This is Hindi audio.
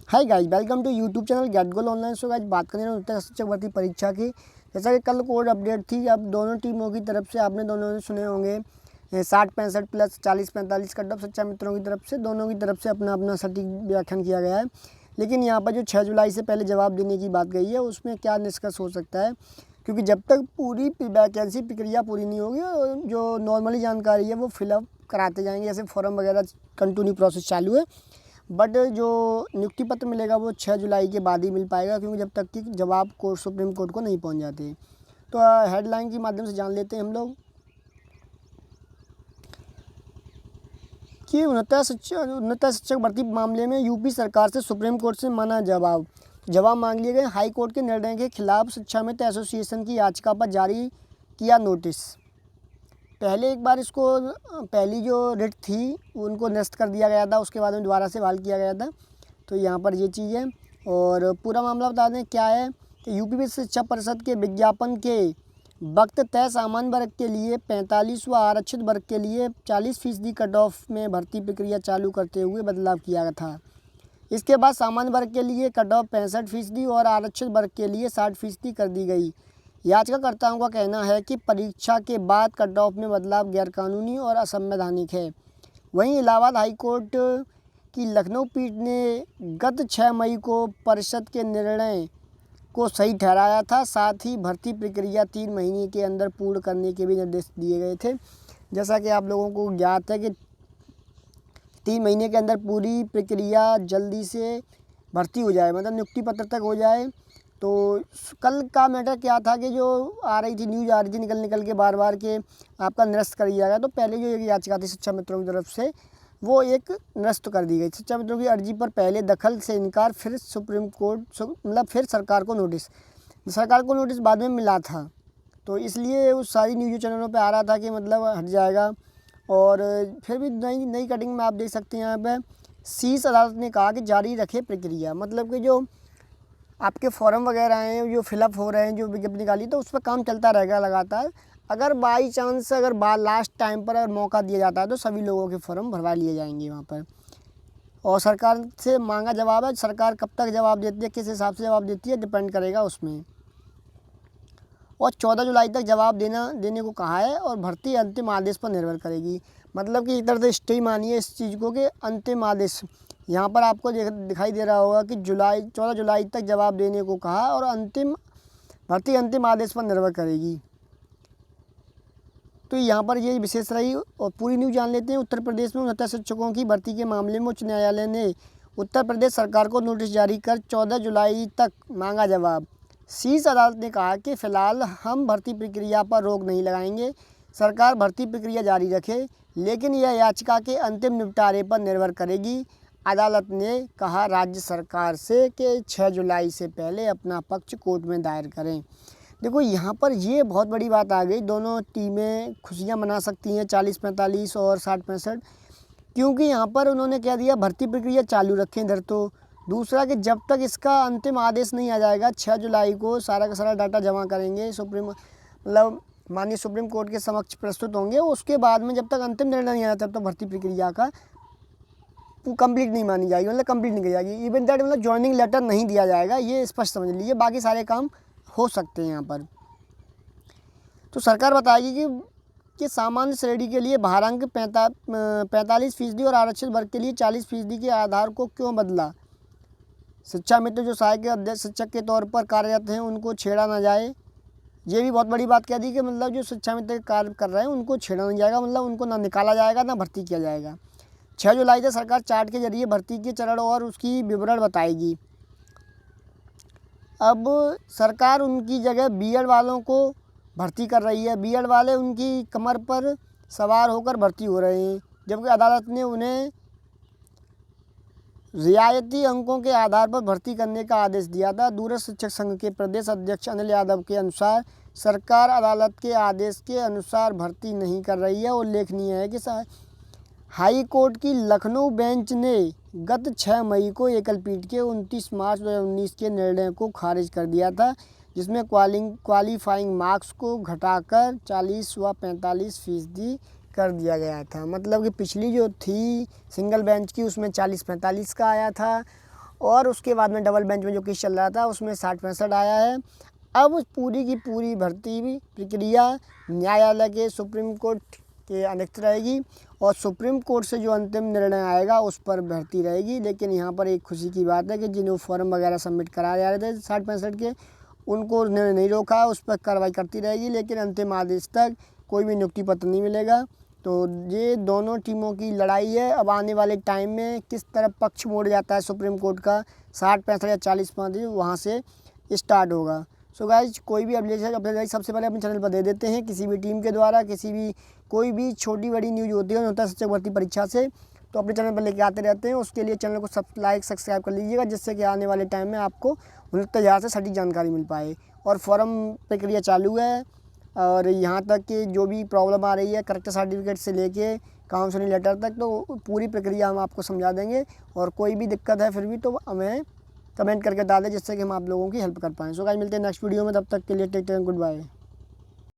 Hi guys, welcome to YouTube channel get goal online. So guys, बात करें उत्तर शिक्षक भर्ती परीक्षा की। जैसा कि कल कोड अपडेट थी, अब दोनों टीमों की तरफ से आपने दोनों ने सुने होंगे 60-65 प्लस 40-45 कट ऑफ सच्चा मित्रों की तरफ से दोनों की तरफ से अपना अपना सटीक व्याख्यान किया गया है। लेकिन यहाँ पर जो 6 जुलाई से पहले जवाब देने की बात गई है, उसमें क्या निष्कर्ष हो सकता है, क्योंकि जब तक पूरी वैकेंसी प्रक्रिया पूरी नहीं होगी, जो नॉर्मली जानकारी है वो फिलअप कराते जाएंगे। जैसे फॉर्म वगैरह कंटिन्यू प्रोसेस चालू है, बट जो नियुक्ति पत्र मिलेगा वो 6 जुलाई के बाद ही मिल पाएगा, क्योंकि जब तक कि जवाब कोर्ट सुप्रीम कोर्ट को नहीं पहुंच जाते। तो हेडलाइन के माध्यम से जान लेते हैं हम लोग कि उन्नत शिक्षक भर्ती मामले में यूपी सरकार से सुप्रीम कोर्ट से माना जवाब मांग लिए गए। हाई कोर्ट के निर्णय के खिलाफ शिक्षा मित्र एसोसिएशन की याचिका पर जारी किया नोटिस। पहले एक बार इसको पहली जो रिट थी उनको निरस्त कर दिया गया था, उसके बाद में दोबारा से बहाल किया गया था। तो यहाँ पर ये चीज़ है, और पूरा मामला बता दें क्या है कि यूपी शिक्षा परिषद के विज्ञापन के वक्त तय सामान्य वर्ग के लिए 45 व आरक्षित वर्ग के लिए 40% कट ऑफ में भर्ती प्रक्रिया चालू करते हुए बदलाव किया गया था। इसके बाद सामान्य वर्ग के लिए कट ऑफ 65% और आरक्षित वर्ग के लिए 60% कर दी गई। याचिकाकर्ताओं का कहना है कि परीक्षा के बाद कट ऑफ में बदलाव गैरकानूनी और असंवैधानिक है। वहीं इलाहाबाद हाईकोर्ट की लखनऊ पीठ ने गत 6 मई को परिषद के निर्णय को सही ठहराया था। साथ ही भर्ती प्रक्रिया 3 महीने के अंदर पूर्ण करने के भी निर्देश दिए गए थे। जैसा कि आप लोगों को ज्ञात है कि 3 महीने के अंदर पूरी प्रक्रिया जल्दी से भर्ती हो जाए, मतलब नियुक्ति पत्र तक हो जाए। तो कल का मैटर क्या था कि जो आ रही थी, न्यूज़ आ रही थी निकल के बार के आपका निरस्त कर दिया गया। तो पहले जो एक याचिका थी शिक्षा मित्रों की तरफ से, वो एक निरस्त कर दी गई। शिक्षा मित्रों की अर्जी पर पहले दखल से इनकार, फिर सुप्रीम कोर्ट मतलब फिर सरकार को नोटिस बाद में मिला था। तो इसलिए उस सारी न्यूज़ चैनलों पर आ रहा था कि मतलब हट जाएगा। और फिर भी नई कटिंग में आप देख सकते हैं यहाँ पर शीर्ष अदालत ने कहा कि जारी रखे प्रक्रिया, मतलब कि जो आपके फॉर्म वगैरह हैं जो फिलअप हो रहे हैं, जो विज्ञप्ति निकाली, तो उस पर काम चलता रहेगा लगातार। अगर बाई चांस लास्ट टाइम पर अगर मौका दिया जाता है तो सभी लोगों के फॉर्म भरवा लिए जाएंगे वहाँ पर। और सरकार से मांगा जवाब है, सरकार कब तक जवाब देती है, किस हिसाब से जवाब देती है, डिपेंड करेगा उसमें। और 14 जुलाई तक जवाब देने को कहा है, और भर्ती अंतिम आदेश पर निर्भर करेगी। मतलब कि एक तरह से स्टे मानिए इस चीज़ को कि अंतिम आदेश यहाँ पर आपको दिखाई दे रहा होगा कि 14 जुलाई तक जवाब देने को कहा, और भर्ती अंतिम आदेश पर निर्भर करेगी। तो यहाँ पर ये विशेष रही। और पूरी न्यूज़ जान लेते हैं। उत्तर प्रदेश में उन्नत शिक्षकों की भर्ती के मामले में उच्च न्यायालय ने उत्तर प्रदेश सरकार को नोटिस जारी कर 14 जुलाई तक मांगा जवाब। शीर्ष अदालत ने कहा कि फ़िलहाल हम भर्ती प्रक्रिया पर रोक नहीं लगाएंगे, सरकार भर्ती प्रक्रिया जारी रखे, लेकिन यह याचिका के अंतिम निपटारे पर निर्भर करेगी। अदालत ने कहा राज्य सरकार से कि 6 जुलाई से पहले अपना पक्ष कोर्ट में दायर करें। देखो यहाँ पर ये बहुत बड़ी बात आ गई, दोनों टीमें खुशियाँ मना सकती हैं 40-45 और 60-65, क्योंकि यहाँ पर उन्होंने कह दिया भर्ती प्रक्रिया चालू रखें इधर। तो दूसरा कि जब तक इसका अंतिम आदेश नहीं आ जाएगा, 6 जुलाई को सारा का सारा डाटा जमा करेंगे, मतलब माननीय सुप्रीम कोर्ट के समक्ष प्रस्तुत होंगे। उसके बाद में जब तक अंतिम निर्णय नहीं आया तब तक भर्ती प्रक्रिया का कंप्लीट नहीं मानी जाएगी, मतलब कंप्लीट नहीं की जाएगी। इवन दैट मतलब ज्वाइनिंग लेटर नहीं दिया जाएगा, ये स्पष्ट समझ लीजिए। बाकी सारे काम हो सकते हैं यहाँ पर। तो सरकार बताएगी कि सामान्य श्रेणी के लिए भारांक 45% और आरक्षित वर्ग के लिए 40% के आधार को क्यों बदला। शिक्षा मित्र जो सहायक अध्यक्ष शिक्षक के तौर पर कार्यरत हैं उनको छेड़ा ना जाए, ये भी बहुत बड़ी बात कह दी कि मतलब जो शिक्षा मित्र कार्य कर रहे हैं उनको छेड़ा नहीं जाएगा, मतलब उनको ना निकाला जाएगा ना भर्ती किया जाएगा। 6 जुलाई से सरकार चार्ट के जरिए भर्ती के चरण और उसकी विवरण बताएगी। अब सरकार उनकी जगह बीएड वालों को भर्ती कर रही है, बीएड वाले उनकी कमर पर सवार होकर भर्ती हो रहे हैं, जबकि अदालत ने उन्हें रियायती अंकों के आधार पर भर्ती करने का आदेश दिया था। दूरस्थ शिक्षक संघ के प्रदेश अध्यक्ष अनिल यादव के अनुसार सरकार अदालत के आदेश के अनुसार भर्ती नहीं कर रही है। उल्लेखनीय है कि हाई कोर्ट की लखनऊ बेंच ने गत 6 मई को एकल पीठ के 29 मार्च 2019 के निर्णय को खारिज कर दिया था, जिसमें क्वालिफाइंग मार्क्स को घटाकर 40 व 45% कर दिया गया था। मतलब कि पिछली जो थी सिंगल बेंच की उसमें 40-45 का आया था, और उसके बाद में डबल बेंच में जो केस चल रहा था उसमें 60-65 आया है। अब पूरी की पूरी भर्ती प्रक्रिया न्यायालय के सुप्रीम कोर्ट के अनेक्ष रहेगी और सुप्रीम कोर्ट से जो अंतिम निर्णय आएगा उस पर भर्ती रहेगी। लेकिन यहाँ पर एक खुशी की बात है कि जिन्होंने फॉर्म वगैरह सबमिट कराए जा रहे थे 60-65 के, उनको निर्णय नहीं रोका, उस पर कार्रवाई करती रहेगी। लेकिन अंतिम आदेश तक कोई भी नियुक्ति पत्र नहीं मिलेगा। तो ये दोनों टीमों की लड़ाई है। अब आने वाले टाइम में किस तरफ पक्ष मोड़ जाता है सुप्रीम कोर्ट का, 60-65 या 40-35 वहाँ से स्टार्ट होगा। सो गाइज, कोई भी अपडेट सबसे पहले अपने चैनल पर दे देते हैं। किसी भी टीम के द्वारा कोई भी छोटी बड़ी न्यूज़ होती है होता है शिक्षक भर्ती परीक्षा से, तो अपने चैनल पर लेके आते रहते हैं। उसके लिए चैनल को सब्सक्राइब कर लीजिएगा, जिससे कि आने वाले टाइम में आपको तैयार से सटीक जानकारी मिल पाए। और फॉर्म प्रक्रिया चालू है और यहाँ तक कि जो भी प्रॉब्लम आ रही है करेक्टर सर्टिफिकेट से लेके काउंसलिंग लेटर तक, तो पूरी प्रक्रिया हम आपको समझा देंगे। और कोई भी दिक्कत है फिर भी तो हमें कमेंट करके डालें, जिससे कि हम आप लोगों की हेल्प कर पाएँ। सो गाइस, मिलते हैं नेक्स्ट वीडियो में, तब तक के लिए टेक केयर, गुड बाय।